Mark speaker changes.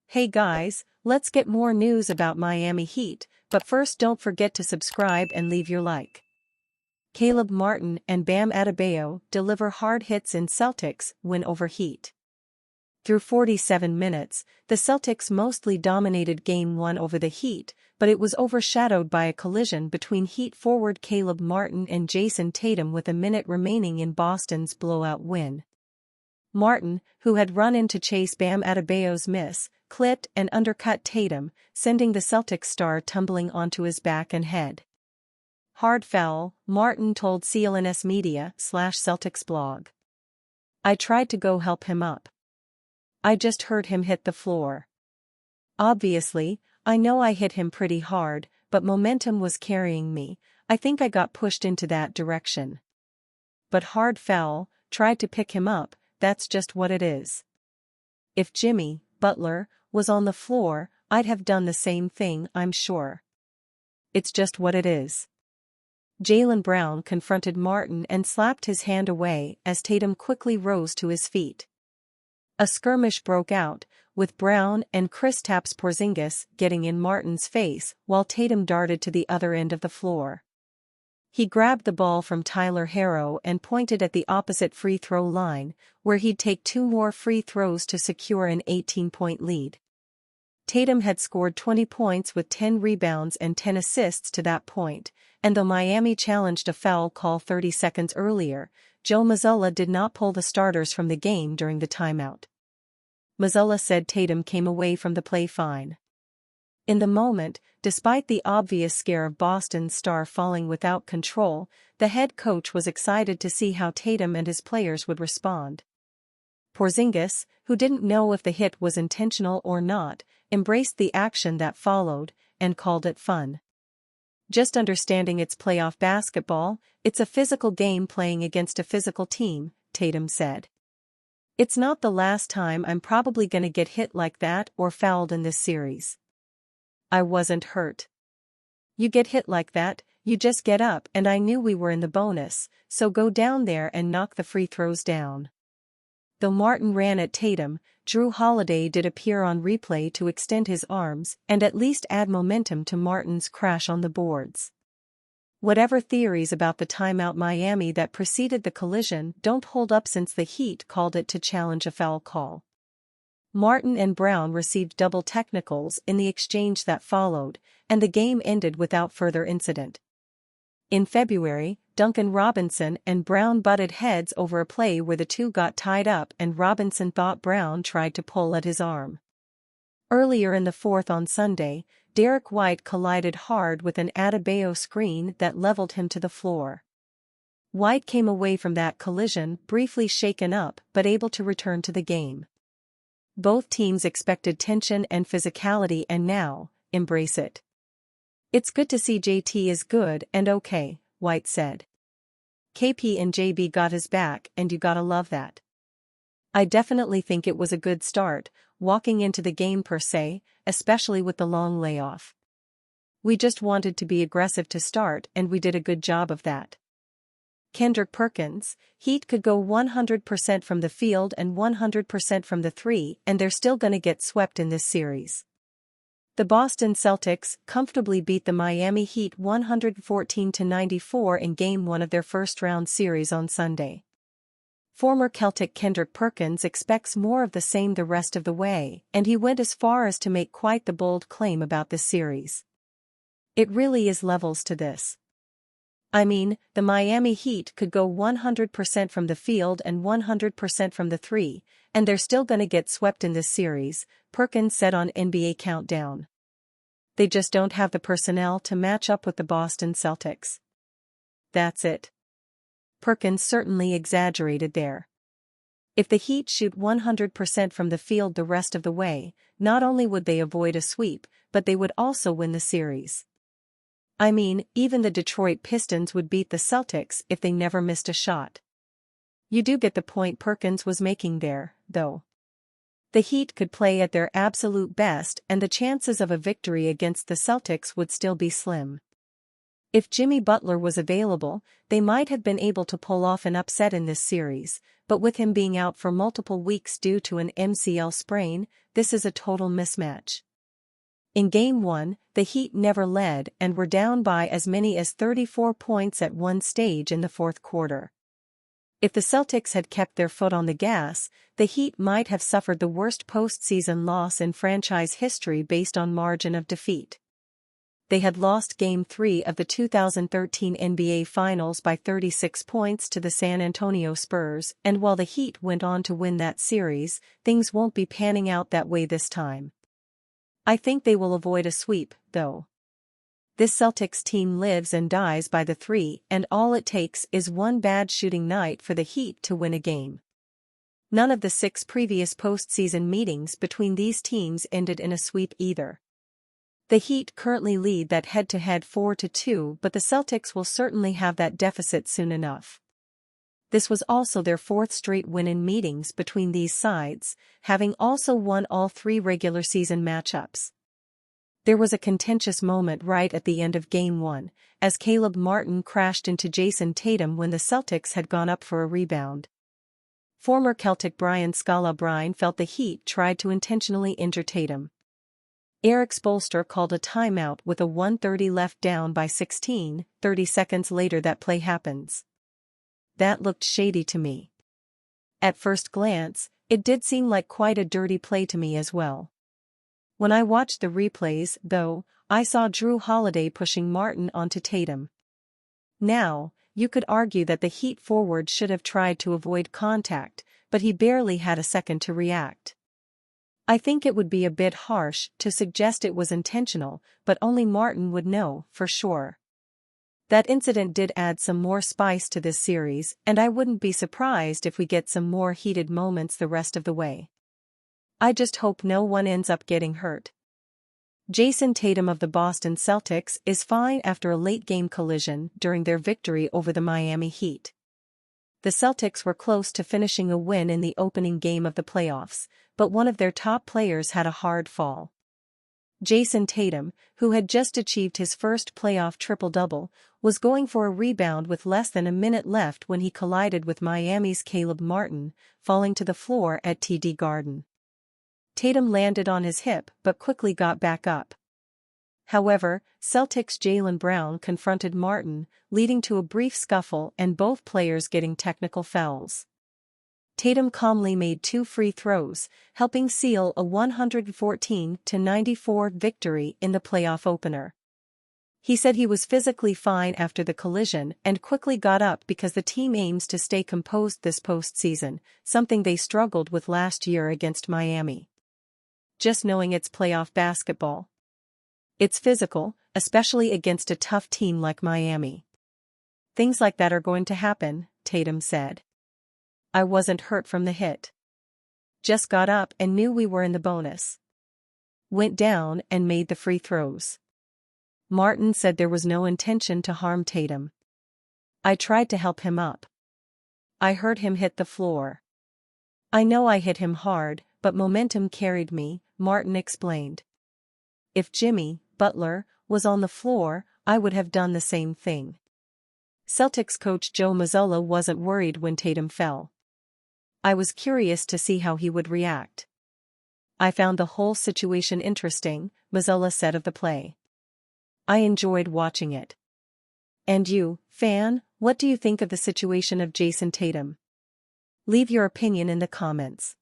Speaker 1: Hey guys, let's get more news about Miami Heat, but first don't forget to subscribe and leave your like. Martin and Bam Adebayo deliver hard hits in Celtics win over Heat. Through 47 minutes, the Celtics mostly dominated Game 1 over the Heat, but it was overshadowed by a collision between Heat forward Martin and Jason Tatum with a minute remaining in Boston's blowout win. Martin, who had run in to chase Bam Adebayo's miss, clipped and undercut Tatum, sending the Celtics star tumbling onto his back and head. "Hard foul," Martin told CLNS Media/Celtics blog. "I tried to go help him up. I just heard him hit the floor. Obviously, I know I hit him pretty hard, but momentum was carrying me. I think I got pushed into that direction. But hard foul, tried to pick him up, that's just what it is. If Jimmy Butler was on the floor, I'd have done the same thing, I'm sure. It's just what it is." Jaylen Brown confronted Martin and slapped his hand away as Tatum quickly rose to his feet. A skirmish broke out, with Brown and Kristaps Porzingis getting in Martin's face while Tatum darted to the other end of the floor. He grabbed the ball from Tyler Herro and pointed at the opposite free throw line, where he'd take 2 more free throws to secure an 18-point lead. Tatum had scored 20 points with 10 rebounds and 10 assists to that point, and though Miami challenged a foul call 30 seconds earlier, Joe Mazzulla did not pull the starters from the game during the timeout. Mazzulla said Tatum came away from the play fine. In the moment, despite the obvious scare of Boston's star falling without control, the head coach was excited to see how Tatum and his players would respond. Porzingis, who didn't know if the hit was intentional or not, embraced the action that followed and called it fun. "Just understanding it's playoff basketball, it's a physical game playing against a physical team," Tatum said. "It's not the last time I'm probably gonna get hit like that or fouled in this series. I wasn't hurt. You get hit like that, you just get up, and I knew we were in the bonus, so go down there and knock the free throws down." Though Martin ran at Tatum, Jrue Holiday did appear on replay to extend his arms and at least add momentum to Martin's crash on the boards. Whatever theories about the timeout Miami that preceded the collision don't hold up since the Heat called it to challenge a foul call. Martin and Brown received double technicals in the exchange that followed, and the game ended without further incident. In February, Duncan Robinson and Brown butted heads over a play where the two got tied up and Robinson thought Brown tried to pull at his arm. Earlier in the fourth on Sunday, Derek White collided hard with an Adebayo screen that leveled him to the floor. White came away from that collision briefly shaken up but able to return to the game. Both teams expected tension and physicality and now, embrace it. "It's good to see JT is good and okay," White said. "KP and JB got his back and you gotta love that. I definitely think it was a good start, walking into the game per se, especially with the long layoff. We just wanted to be aggressive to start and we did a good job of that." Kendrick Perkins, "Heat could go 100% from the field and 100% from the three and they're still gonna get swept in this series." The Boston Celtics comfortably beat the Miami Heat 114-94 in Game 1 of their first-round series on Sunday. Former Celtic Kendrick Perkins expects more of the same the rest of the way, and he went as far as to make quite the bold claim about this series. "It really is levels to this. I mean, the Miami Heat could go 100% from the field and 100% from the three, and they're still gonna get swept in this series," Perkins said on NBA Countdown. "They just don't have the personnel to match up with the Boston Celtics. That's it." Perkins certainly exaggerated there. If the Heat shoot 100% from the field the rest of the way, not only would they avoid a sweep, but they would also win the series. I mean, even the Detroit Pistons would beat the Celtics if they never missed a shot. You do get the point Perkins was making there, though. The Heat could play at their absolute best and the chances of a victory against the Celtics would still be slim. If Jimmy Butler was available, they might have been able to pull off an upset in this series, but with him being out for multiple weeks due to an MCL sprain, this is a total mismatch. In Game 1, the Heat never led and were down by as many as 34 points at one stage in the fourth quarter. If the Celtics had kept their foot on the gas, the Heat might have suffered the worst postseason loss in franchise history based on margin of defeat. They had lost Game 3 of the 2013 NBA Finals by 36 points to the San Antonio Spurs, and while the Heat went on to win that series, things won't be panning out that way this time. I think they will avoid a sweep, though. This Celtics team lives and dies by the three, and all it takes is one bad shooting night for the Heat to win a game. None of the 6 previous postseason meetings between these teams ended in a sweep either. The Heat currently lead that head-to-head 4-2, but the Celtics will certainly have that deficit soon enough. This was also their 4th straight win in meetings between these sides, having also won all 3 regular season matchups. There was a contentious moment right at the end of Game 1, as Caleb Martin crashed into Jason Tatum when the Celtics had gone up for a rebound. Former Celtic Brian Scala Brine felt the Heat tried to intentionally injure Tatum. Eric Spoelstra called a timeout with a 1:30 left, down by 16. 30 seconds later that play happens. That looked shady to me. At first glance, it did seem like quite a dirty play to me as well. When I watched the replays, though, I saw Drew Holiday pushing Martin onto Tatum. Now, you could argue that the Heat forward should have tried to avoid contact, but he barely had a second to react. I think it would be a bit harsh to suggest it was intentional, but only Martin would know for sure. That incident did add some more spice to this series, and I wouldn't be surprised if we get some more heated moments the rest of the way. I just hope no one ends up getting hurt. Jason Tatum of the Boston Celtics is fine after a late-game collision during their victory over the Miami Heat. The Celtics were close to finishing a win in the opening game of the playoffs, but one of their top players had a hard fall. Jason Tatum, who had just achieved his first playoff triple-double, was going for a rebound with less than a minute left when he collided with Miami's Caleb Martin, falling to the floor at TD Garden. Tatum landed on his hip but quickly got back up. However, Celtics' Jaylen Brown confronted Martin, leading to a brief scuffle and both players getting technical fouls. Tatum calmly made 2 free throws, helping seal a 114-94 victory in the playoff opener. He said he was physically fine after the collision and quickly got up because the team aims to stay composed this postseason, something they struggled with last year against Miami. Just knowing it's playoff basketball. It's physical, especially against a tough team like Miami. Things like that are going to happen, Tatum said. I wasn't hurt from the hit. Just got up and knew we were in the bonus. Went down and made the free throws. Martin said there was no intention to harm Tatum. I tried to help him up. I heard him hit the floor. I know I hit him hard, but momentum carried me, Martin explained. If Jimmy Butler was on the floor, I would have done the same thing. Celtics coach Joe Mazzulla wasn't worried when Tatum fell. I was curious to see how he would react. I found the whole situation interesting, Mazzulla said of the play. I enjoyed watching it. And you, fan, what do you think of the situation of Jason Tatum? Leave your opinion in the comments.